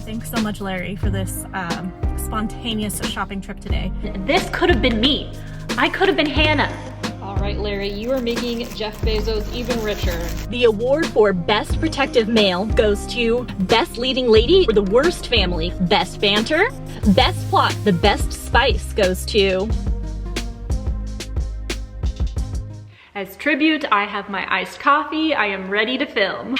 Thanks so much, Larry, for this spontaneous shopping trip today. This could have been me. I could have been Hannah. All right, Larry, you are making Jeff Bezos even richer. The award for Best Protective Male goes to Best Leading Lady or the Worst Family. Best Banter, Best Plot, the Best Spice goes to... As tribute, I have my iced coffee. I am ready to film.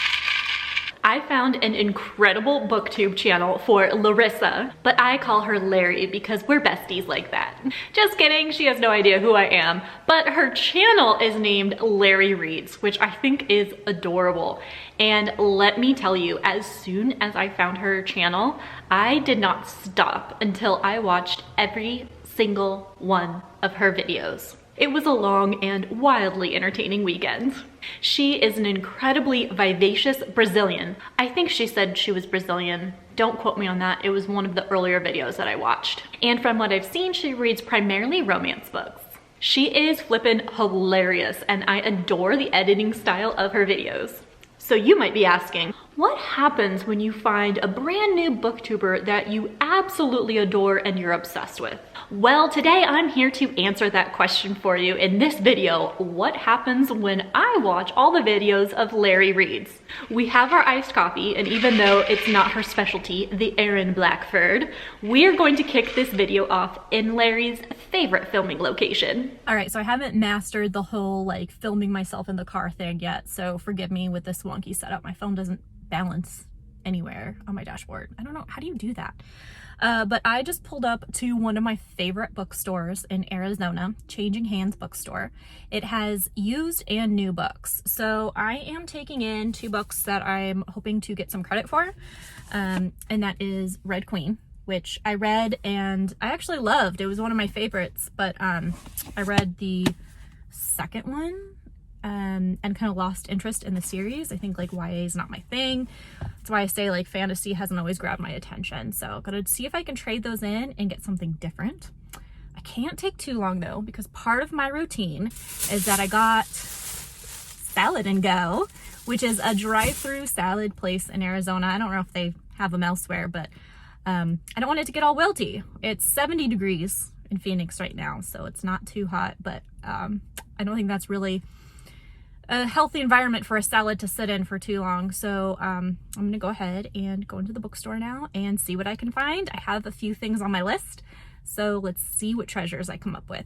I found an incredible BookTube channel for Larissa, but I call her Larry because we're besties like that. Just kidding, she has no idea who I am, but her channel is named Larry Reads, which I think is adorable. And let me tell you, as soon as I found her channel, I did not stop until I watched every single one of her videos. It was a long and wildly entertaining weekend. She is an incredibly vivacious Brazilian. I think she said she was Brazilian. Don't quote me on that. It was one of the earlier videos that I watched. And from what I've seen, she reads primarily romance books. She is flippin' hilarious, and I adore the editing style of her videos. So you might be asking, what happens when you find a brand new booktuber that you absolutely adore and you're obsessed with? Well, today I'm here to answer that question for you in this video. What happens when I watch all the videos of Larry Reads? We have our iced coffee, and even though it's not her specialty, the Aaron Blackford, we're going to kick this video off in Larry's favorite filming location. All right, so I haven't mastered the whole like filming myself in the car thing yet, so forgive me with this wonky setup. My phone doesn't balance anywhere on my dashboard. I don't know, how do you do that? But I just pulled up to one of my favorite bookstores in Arizona, Changing Hands Bookstore. It has used and new books. So I am taking in two books that I'm hoping to get some credit for. And that is Red Queen, which I read and I actually loved. It was one of my favorites, but I read the second one and kind of lost interest in the series. I think like YA is not my thing. That's why I say like fantasy hasn't always grabbed my attention. So I'm gonna see if I can trade those in and get something different. I can't take too long though, because part of my routine is that I got Salad and Go, which is a drive-through salad place in Arizona. I don't know if they have them elsewhere, but I don't want it to get all wilty. It's 70 degrees in Phoenix right now, so it's not too hot, but I don't think that's really a healthy environment for a salad to sit in for too long. So I'm gonna go ahead and go into the bookstore now and see what I can find. I have a few things on my list, so let's see what treasures I come up with.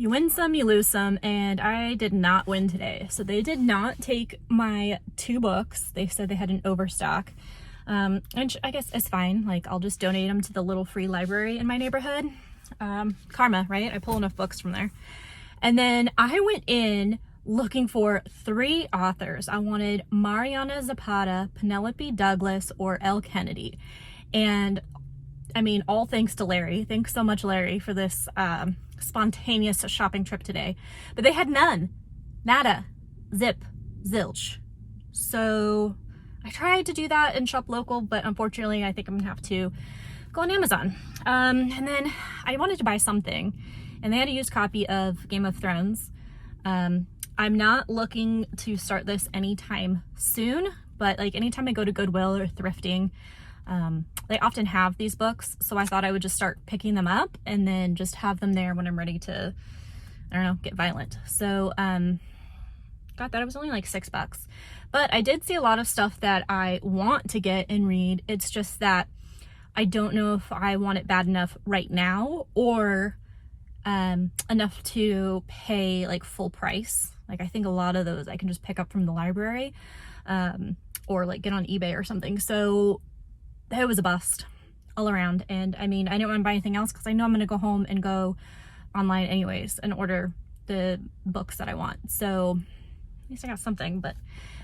You win some, you lose some, and I did not win today. So they did not take my two books. They said they had an overstock, and I guess it's fine. Like, I'll just donate them to the little free library in my neighborhood. Karma, right? I pull enough books from there. And then I went in looking for 3 authors. I wanted Mariana Zapata, Penelope Douglas, or Elle Kennedy. And I mean, all thanks to Larry. Thanks so much, Larry, for this spontaneous shopping trip today. But they had none. Nada. Zip. Zilch. So I I tried to do that and shop local, but unfortunately I think I'm gonna have to go on Amazon. And then I wanted to buy something, and they had a used copy of Game of Thrones. I'm not looking to start this anytime soon, but like anytime I go to Goodwill or thrifting, they often have these books, so I thought I would just start picking them up and then just have them there when I'm ready to, I don't know, get violent. So got that. It was only like $6, but I did see a lot of stuff that I want to get and read. It's just that I don't know if I want it bad enough right now, or enough to pay like full price. Like I think a lot of those I can just pick up from the library, or like get on eBay or something. So it was a bust all around. And I mean, I didn't want to buy anything else because I know I'm going to go home and go online anyways and order the books that I want. So at least I got something, but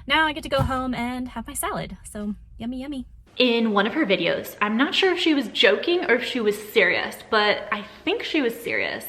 now I get to go home and have my salad. So yummy, yummy. In one of her videos, I'm not sure if she was joking or if she was serious, but I think she was serious.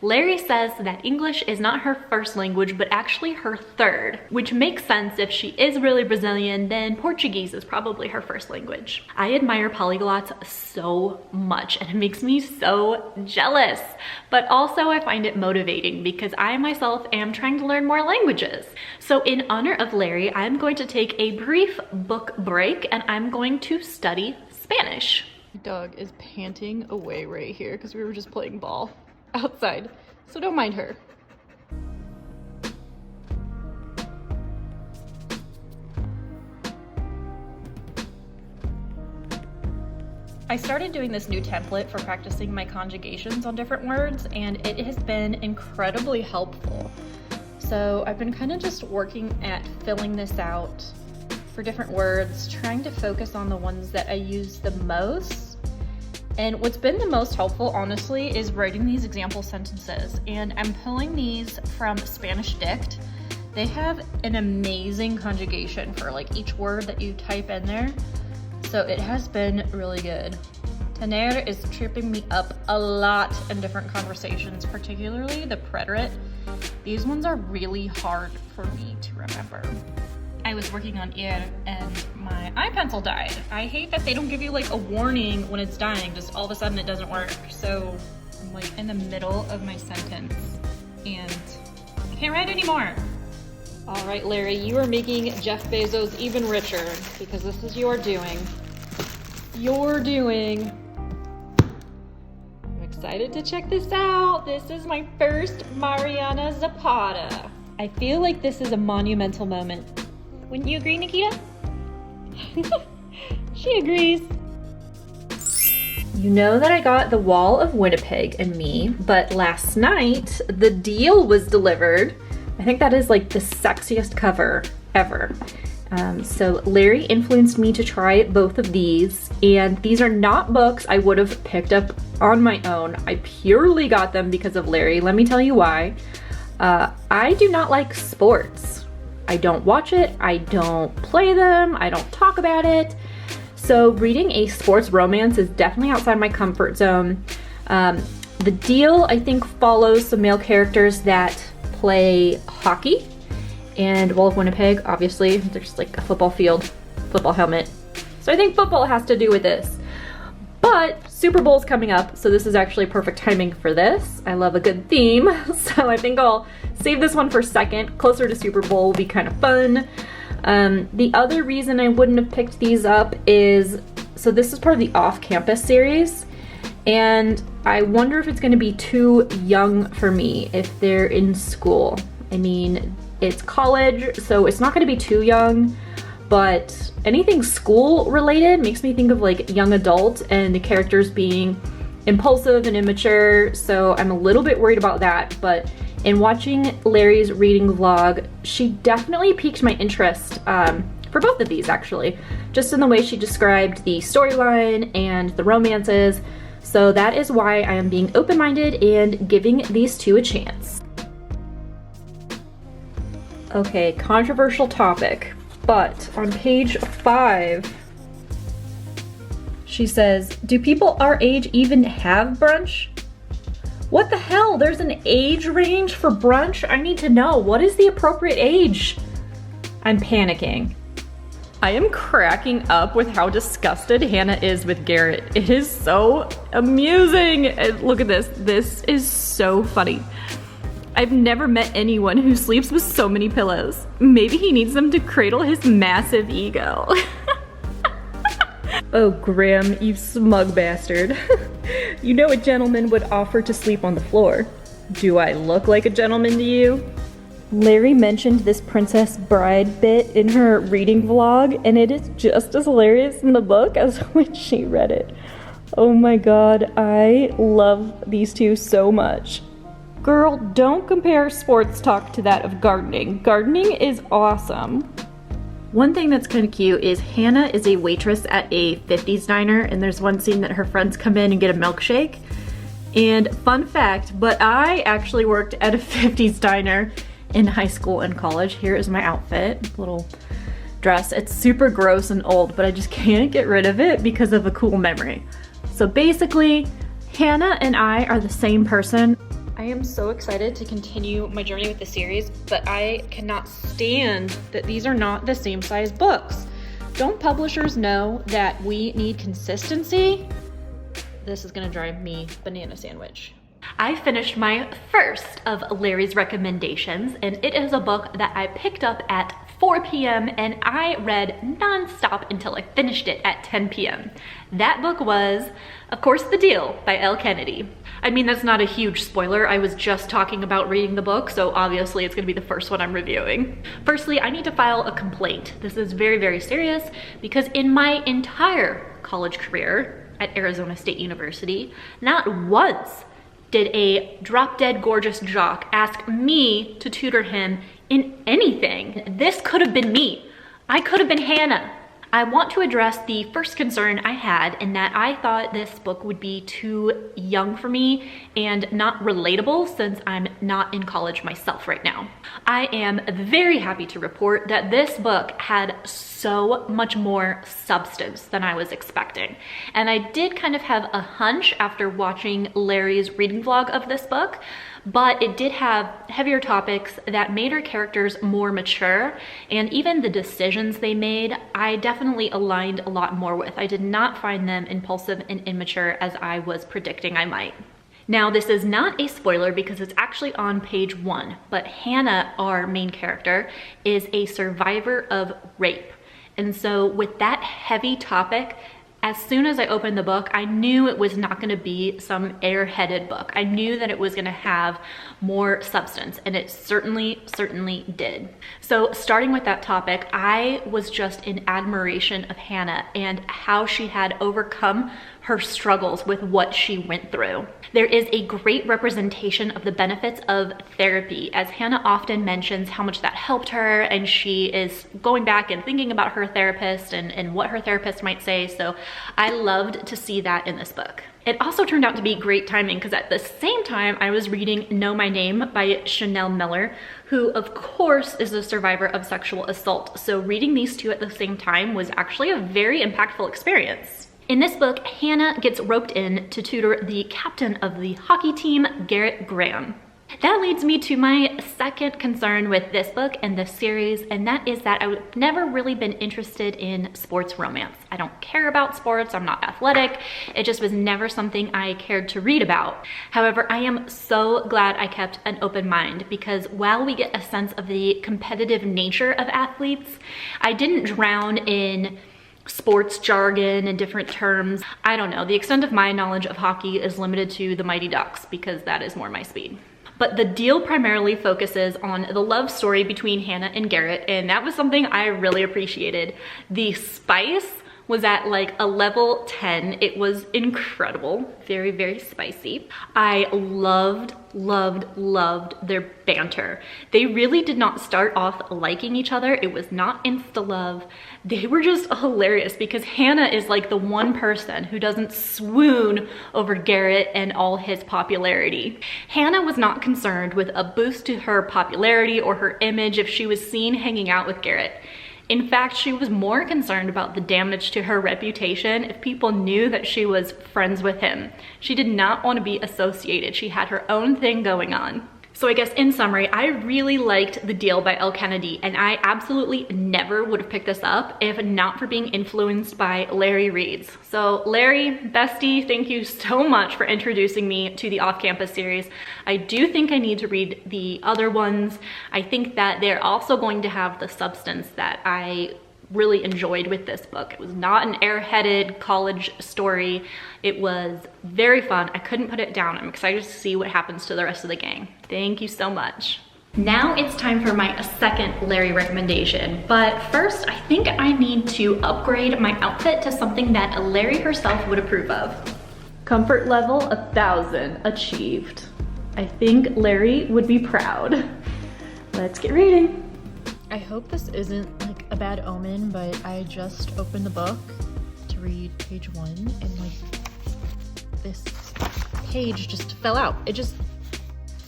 Larry says that English is not her first language, but actually her third, which makes sense. If she is really Brazilian, then Portuguese is probably her first language. I admire polyglots so much, and it makes me so jealous, but also I find it motivating because I myself am trying to learn more languages. So in honor of Larry, I'm going to take a brief book break and I'm going to study Spanish. My dog is panting away right here because we were just playing ball outside, so don't mind her. I started doing this new template for practicing my conjugations on different words, and it has been incredibly helpful. So I've been kind of just working at filling this out for different words, trying to focus on the ones that I use the most. And what's been the most helpful, honestly, is writing these example sentences. And I'm pulling these from Spanish Dict. They have an amazing conjugation for like each word that you type in there. So it has been really good. Tener is tripping me up a lot in different conversations, particularly the preterite. These ones are really hard for me to remember. I was working on Elle and my eye pencil died. I hate that they don't give you like a warning when it's dying, just all of a sudden it doesn't work. So I'm like in the middle of my sentence and I can't write anymore. All right, Larry, you are making Jeff Bezos even richer because this is your doing. Your doing. I'm excited to check this out. This is my first Mariana Zapata. I feel like this is a monumental moment. Wouldn't you agree, Nikita? She agrees. You know that I got The Wall of Winnipeg and Me, but last night the deal was delivered. I think that is like the sexiest cover ever. So Larry influenced me to try both of these, and these are not books I would have picked up on my own. I purely got them because of Larry. Let me tell you why. I do not like sports. I don't watch it, I don't play them, I don't talk about it. So reading a sports romance is definitely outside my comfort zone. The deal, I think, follows some male characters that play hockey. And Wall of Winnipeg, obviously, there's like a football field, football helmet. So I think football has to do with this. But Super Bowl's coming up, so this is actually perfect timing for this. I love a good theme, so I think I'll save this one for second. Closer to Super Bowl will be kind of fun. The other reason I wouldn't have picked these up is, so this is part of the off-campus series, and I wonder if it's gonna be too young for me if they're in school. I mean, it's college, so it's not gonna be too young, but anything school related makes me think of like young adult and the characters being impulsive and immature, so I'm a little bit worried about that. But in watching Larry's reading vlog, she definitely piqued my interest for both of these actually, just in the way she described the storyline and the romances. So that is why I am being open-minded and giving these two a chance. Okay, controversial topic. But on page 5, she says, do people our age even have brunch? What the hell? There's an age range for brunch? I need to know. What is the appropriate age? I'm panicking. I am cracking up with how disgusted Hannah is with Garrett. It is so amusing. Look at this. This is so funny. I've never met anyone who sleeps with so many pillows. Maybe he needs them to cradle his massive ego. Oh, Graham, you smug bastard. You know a gentleman would offer to sleep on the floor. Do I look like a gentleman to you? Larry mentioned this Princess Bride bit in her reading vlog, and it is just as hilarious in the book as when she read it. Oh my god, I love these two so much. Girl, don't compare sports talk to that of gardening. Gardening is awesome. One thing that's kind of cute is Hannah is a waitress at a 50s diner, and there's one scene that her friends come in and get a milkshake. And fun fact, but I actually worked at a 50s diner in high school and college. Here is my outfit, little dress. It's super gross and old, but I just can't get rid of it because of a cool memory. So basically, Hannah and I are the same person. I am so excited to continue my journey with the series, but I cannot stand that these are not the same size books. Don't publishers know that we need consistency? This is gonna drive me banana sandwich. I finished my first of Larry's recommendations, and it is a book that I picked up at 4 p.m. and I read nonstop until I finished it at 10 p.m. That book was, of course, The Deal by Elle Kennedy. I mean, that's not a huge spoiler. I was just talking about reading the book, so obviously it's gonna be the first one I'm reviewing. Firstly, I need to file a complaint. This is very, very serious because in my entire college career at Arizona State University, not once did a drop-dead gorgeous jock ask me to tutor him in anything. This could have been me. I could have been Hannah. I want to address the first concern I had in that I thought this book would be too young for me and not relatable since I'm not in college myself right now. I am very happy to report that this book had so much more substance than I was expecting. And I did kind of have a hunch after watching Larry's reading vlog of this book, but it did have heavier topics that made her characters more mature, and even the decisions they made, I definitely aligned a lot more with. I did not find them impulsive and immature as I was predicting I might. Now, this is not a spoiler because it's actually on page 1, but Hannah, our main character, is a survivor of rape. And so with that heavy topic, as soon as I opened the book, I knew it was not gonna be some airheaded book. I knew that it was gonna have more substance, and it certainly did. So starting with that topic, I was just in admiration of Hannah and how she had overcome her struggles with what she went through. There is a great representation of the benefits of therapy, as Hannah often mentions how much that helped her, and she is going back and thinking about her therapist and what her therapist might say, so I loved to see that in this book. It also turned out to be great timing because at the same time I was reading Know My Name by Chanel Miller, who of course is a survivor of sexual assault, so reading these two at the same time was actually a very impactful experience. In this book, Hannah gets roped in to tutor the captain of the hockey team, Garrett Graham. That leads me to my second concern with this book and this series, and that is that I've never really been interested in sports romance. I don't care about sports, I'm not athletic, it just was never something I cared to read about. However, I am so glad I kept an open mind because while we get a sense of the competitive nature of athletes, I didn't drown in sports jargon and different terms. I don't know, the extent of my knowledge of hockey is limited to the Mighty Ducks because that is more my speed. But The Deal primarily focuses on the love story between Hannah and Garrett, and that was something I really appreciated. The spice was at like a level 10. It was incredible, very, very spicy. I loved their banter. They really did not start off liking each other. It was not insta love. They were just hilarious because Hannah is like the one person who doesn't swoon over Garrett and all his popularity. Hannah was not concerned with a boost to her popularity or her image if she was seen hanging out with Garrett. In fact, she was more concerned about the damage to her reputation if people knew that she was friends with him. She did not want to be associated. She had her own thing going on. So I guess in summary, I really liked The Deal by Elle Kennedy, and I absolutely never would have picked this up if not for being influenced by Larry Reads. So Larry, bestie, thank you so much for introducing me to the Off-Campus series. I do think I need to read the other ones. I think that they're also going to have the substance that I really enjoyed with this book. It was not an airheaded college story. It was very fun. I couldn't put it down. I'm excited to see what happens to the rest of the gang. Thank you so much. Now it's time for my second Larry recommendation, but first I think I need to upgrade my outfit to something that Larry herself would approve of. Comfort level 1000 achieved. I think Larry would be proud. Let's get reading. I hope this isn't like a bad omen, but I just opened the book to read page 1 and like this page just fell out. It just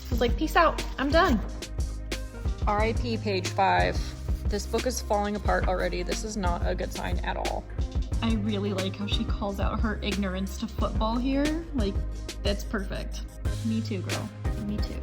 was like, peace out, I'm done. RIP page 5. This book is falling apart already. This is not a good sign at all. I really like how she calls out her ignorance to football here. Like, that's perfect. Me too, girl. Me too.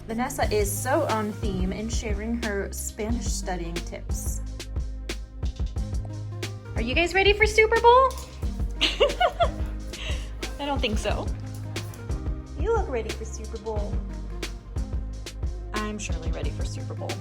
Vanessa is so on theme in sharing her Spanish studying tips. Are you guys ready for Super Bowl? I don't think so. You look ready for Super Bowl. I'm surely ready for Super Bowl.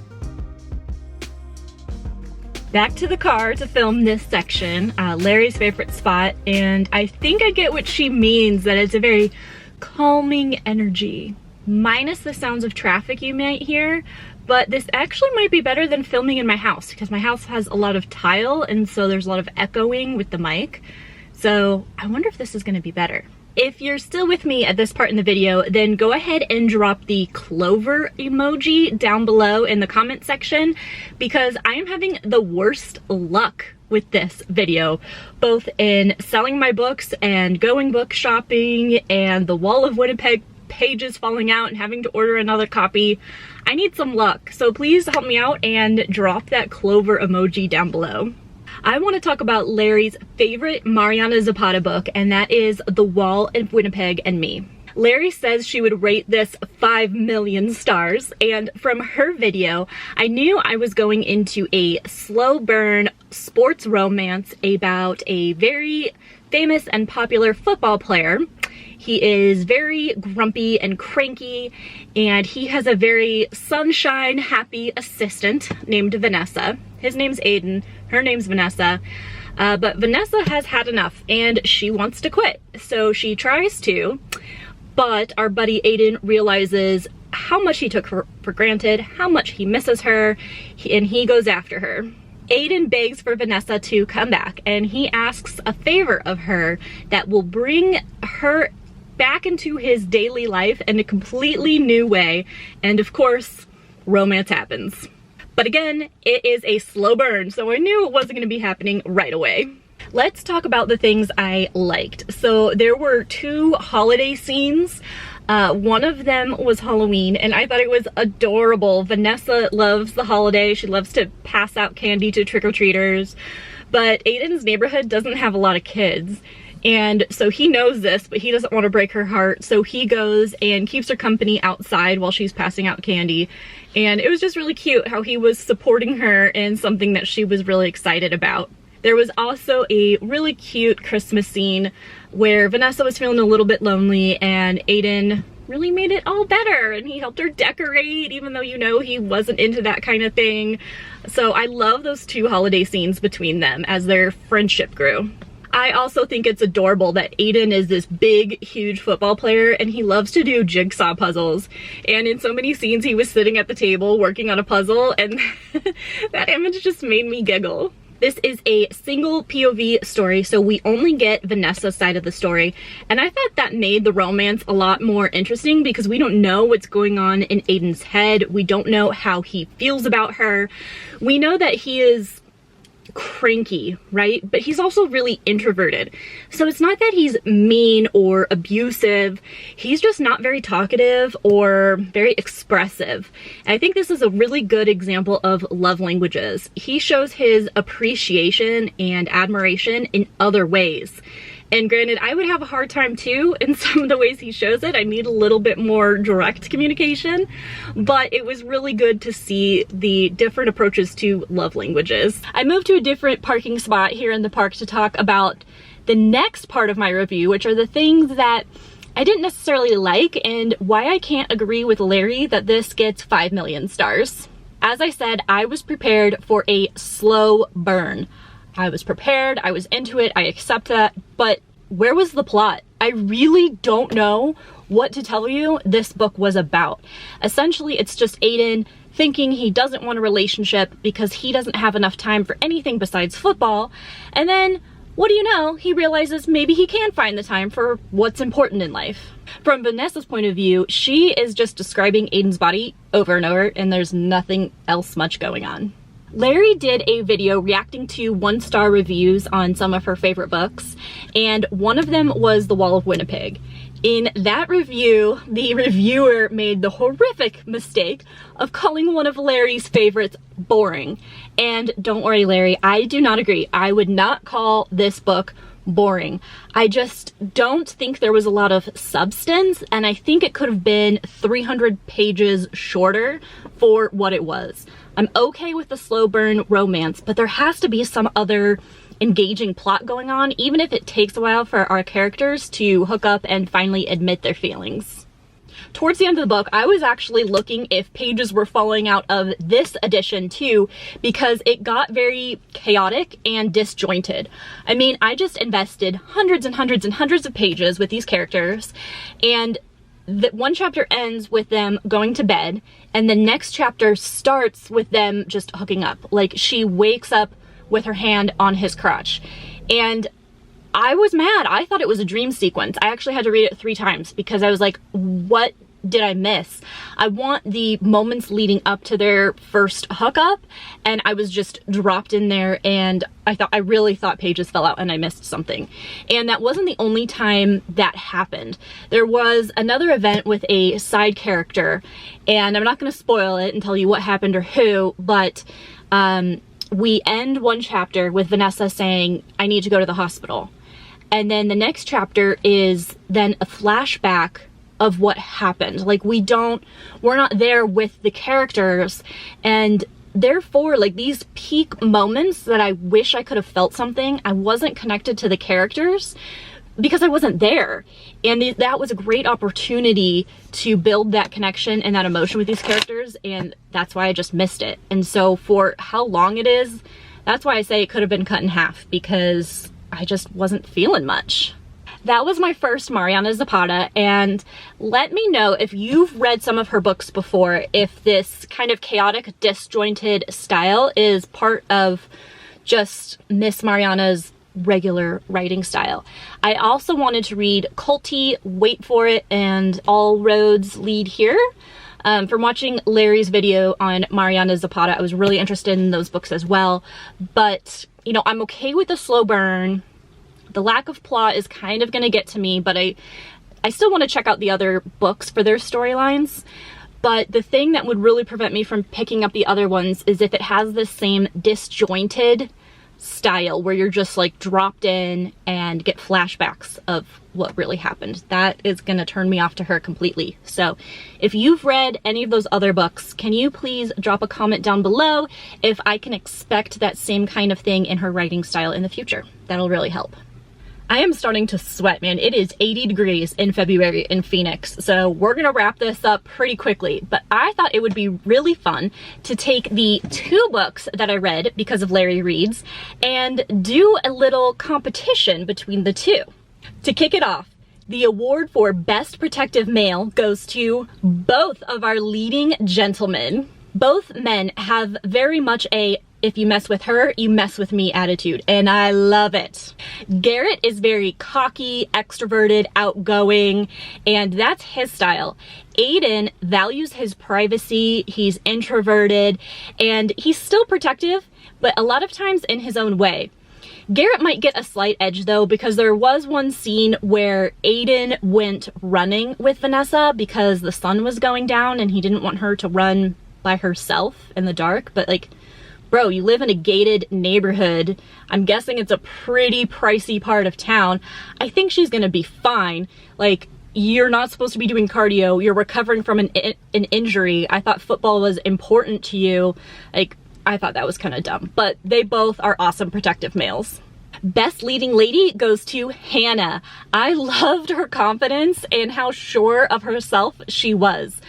Back to the car to film this section, Larry's favorite spot, and I think I get what she means, that it's a very calming energy. Minus the sounds of traffic you might hear, but this actually might be better than filming in my house because my house has a lot of tile and so there's a lot of echoing with the mic. So I wonder if this is going to be better. If you're still with me at this part in the video, then go ahead and drop the clover emoji down below in the comment section because I am having the worst luck with this video, both in selling my books and going book shopping and the wall of Winnipeg pages falling out and having to order another copy. I need some luck, so please help me out and drop that clover emoji down below. I want to talk about Larry's favorite Mariana Zapata book, and that is The Wall of Winnipeg and Me. Larry says she would rate this 5 million stars, and from her video, I knew I was going into a slow burn sports romance about a very famous and popular football player. He is very grumpy and cranky, and he has a very sunshine, happy assistant named Vanessa. His name's Aiden, her name's Vanessa, but Vanessa has had enough and she wants to quit. So she tries to, but our buddy Aiden realizes how much he took her for granted, how much he misses her, and he goes after her. Aiden begs for Vanessa to come back, and he asks a favor of her that will bring her back into his daily life in a completely new way, and of course, romance happens. But again, it is a slow burn, so I knew it wasn't going to be happening right away. Let's talk about the things I liked. So there were 2 holiday scenes. One of them was Halloween, and I thought it was adorable. Vanessa loves the holiday. She loves to pass out candy to trick-or-treaters, but Aiden's neighborhood doesn't have a lot of kids. And so he knows this, but he doesn't want to break her heart. So he goes and keeps her company outside while she's passing out candy. And it was just really cute how he was supporting her in something that she was really excited about. There was also a really cute Christmas scene where Vanessa was feeling a little bit lonely and Aiden really made it all better, and he helped her decorate even though, you know, he wasn't into that kind of thing. So I love those 2 holiday scenes between them as their friendship grew. I also think it's adorable that Aiden is this big, huge football player and he loves to do jigsaw puzzles. And in so many scenes he was sitting at the table working on a puzzle, and that image just made me giggle. This is a single POV story, so we only get Vanessa's side of the story. And I thought that made the romance a lot more interesting because we don't know what's going on in Aiden's head. We don't know how he feels about her. We know that he is cranky, right? But he's also really introverted. So it's not that he's mean or abusive. He's just not very talkative or very expressive. And I think this is a really good example of love languages. He shows his appreciation and admiration in other ways. And granted, I would have a hard time too in some of the ways he shows it. I need a little bit more direct communication, but it was really good to see the different approaches to love languages. I moved to a different parking spot here in the park to talk about the next part of my review, which are the things that I didn't necessarily like and why I can't agree with Larry that this gets 5 million stars. As I said, I was prepared for a slow burn. I was prepared, I was into it, I accept that, but where was the plot? I really don't know what to tell you this book was about. Essentially, it's just Aiden thinking he doesn't want a relationship because he doesn't have enough time for anything besides football, and then, what do you know, he realizes maybe he can find the time for what's important in life. From Vanessa's point of view, she is just describing Aiden's body over and over, and there's nothing else much going on. Larry did a video reacting to 1-star reviews on some of her favorite books, and one of them was The Wall of Winnipeg. In that review, the reviewer made the horrific mistake of calling one of Larry's favorites boring. And don't worry, Larry, I do not agree. I would not call this book boring. I just don't think there was a lot of substance, and I think it could have been 300 pages shorter for what it was. I'm okay with the slow burn romance, but there has to be some other engaging plot going on, even if it takes a while for our characters to hook up and finally admit their feelings. Towards the end of the book, I was actually looking if pages were falling out of this edition too, because it got very chaotic and disjointed. I mean, I just invested hundreds and hundreds and hundreds of pages with these characters, and one chapter ends with them going to bed, and the next chapter starts with them just hooking up. Like, she wakes up with her hand on his crotch. And I was mad. I thought it was a dream sequence. I actually had to read it 3 times because I was like, what did I miss? I want the moments leading up to their first hookup, and I was just dropped in there, and I really thought pages fell out and I missed something. And that wasn't the only time that happened. There was another event with a side character, and I'm not going to spoil it and tell you what happened or who, but we end one chapter with Vanessa saying, I need to go to the hospital. And then the next chapter is then a flashback of what happened. Like, we're not there with the characters, and therefore, like, these peak moments that I wish I could have felt something, I wasn't connected to the characters because I wasn't there. And that was a great opportunity to build that connection and that emotion with these characters, and that's why I just missed it. And so for how long it is, that's why I say it could have been cut in half, because I just wasn't feeling much. That was my first Mariana Zapata, and let me know if you've read some of her books before, if this kind of chaotic, disjointed style is part of just Miss Mariana's regular writing style. I also wanted to read Culty, Wait For It, and All Roads Lead Here. From watching Larry's video on Mariana Zapata, I was really interested in those books as well. But, you know, I'm okay with the slow burn. The lack of plot is kind of going to get to me, but I still want to check out the other books for their storylines. But the thing that would really prevent me from picking up the other ones is if it has this same disjointed style where you're just like dropped in and get flashbacks of what really happened. That is going to turn me off to her completely. So if you've read any of those other books, can you please drop a comment down below if I can expect that same kind of thing in her writing style in the future? That'll really help. I am starting to sweat, man. It is 80 degrees in February in Phoenix, so we're gonna wrap this up pretty quickly. But I thought it would be really fun to take the 2 books that I read because of Larry Reads and do a little competition between the 2. To kick it off, the award for Best Protective Male goes to both of our leading gentlemen. Both men have very much a "if you mess with her, you mess with me" attitude, and I love it. Garrett is very cocky, extroverted, outgoing, and that's his style. Aiden values his privacy, he's introverted, and he's still protective, but a lot of times in his own way. Garrett might get a slight edge though, because there was one scene where Aiden went running with Vanessa because the sun was going down and he didn't want her to run by herself in the dark. But like, bro, you live in a gated neighborhood. I'm guessing it's a pretty pricey part of town. I think she's gonna be fine. Like, you're not supposed to be doing cardio. You're recovering from an injury. I thought football was important to you. Like, I thought that was kind of dumb, but they both are awesome protective males. Best leading lady goes to Hannah. I loved her confidence and how sure of herself she was.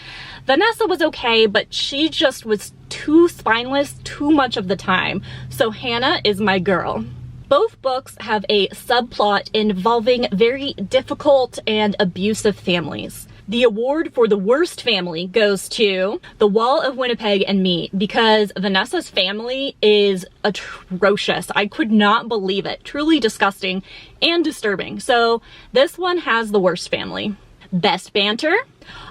Vanessa was okay, but she just was too spineless too much of the time. So Hannah is my girl. Both books have a subplot involving very difficult and abusive families. The award for the worst family goes to The Wall of Winnipeg and Me, because Vanessa's family is atrocious. I could not believe it. Truly disgusting and disturbing. So this one has the worst family. Best banter?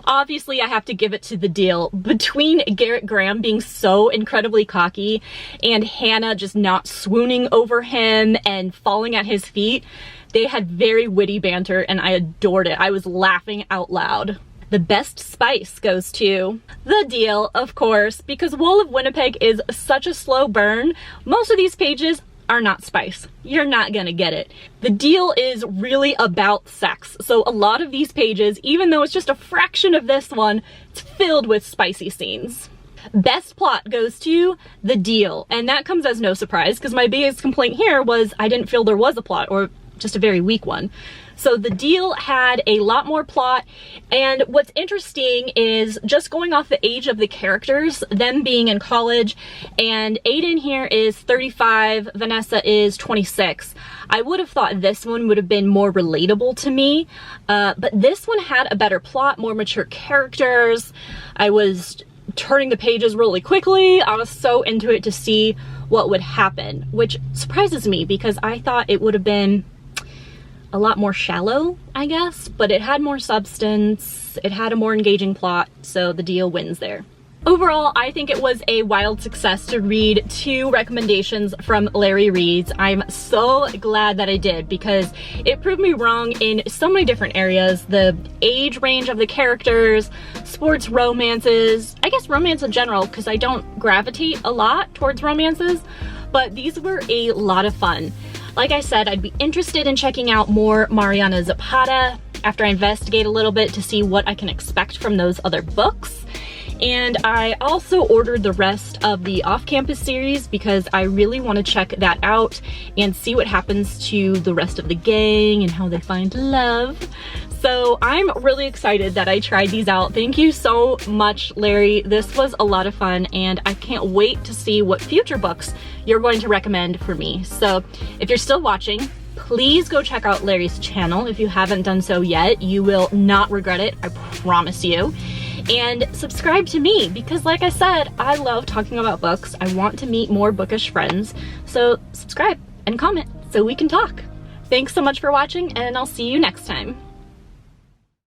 Obviously, I have to give it to The Deal. Between Garrett Graham being so incredibly cocky and Hannah just not swooning over him and falling at his feet, they had very witty banter and I adored it. I was laughing out loud. The best spice goes to The Deal, of course, because Wall of Winnipeg is such a slow burn. Most of these pages are not spice. You're not gonna get it. The Deal is really about sex. So a lot of these pages, even though it's just a fraction of this one, it's filled with spicy scenes. Best plot goes to The Deal. And that comes as no surprise because my biggest complaint here was I didn't feel there was a plot, or just a very weak one. So The Deal had a lot more plot, and what's interesting is just going off the age of the characters, them being in college, and Aiden here is 35, Vanessa is 26. I would have thought this one would have been more relatable to me, but this one had a better plot, more mature characters. I was turning the pages really quickly. I was so into it to see what would happen, which surprises me because I thought it would have been a lot more shallow, I guess, but it had more substance, it had a more engaging plot, so The Deal wins there. Overall, I think it was a wild success to read 2 recommendations from Larry Reads. I'm so glad that I did because it proved me wrong in so many different areas. The age range of the characters, sports romances, I guess romance in general because I don't gravitate a lot towards romances, but these were a lot of fun. Like I said, I'd be interested in checking out more Mariana Zapata after I investigate a little bit to see what I can expect from those other books. And I also ordered the rest of the off-campus series because I really want to check that out and see what happens to the rest of the gang and how they find love. So I'm really excited that I tried these out. Thank you so much, Larry. This was a lot of fun and I can't wait to see what future books you're going to recommend for me. So if you're still watching, please go check out Larry's channel. If you haven't done so yet, you will not regret it, I promise you. And subscribe to me because like I said, I love talking about books. I want to meet more bookish friends. So subscribe and comment so we can talk. Thanks so much for watching and I'll see you next time.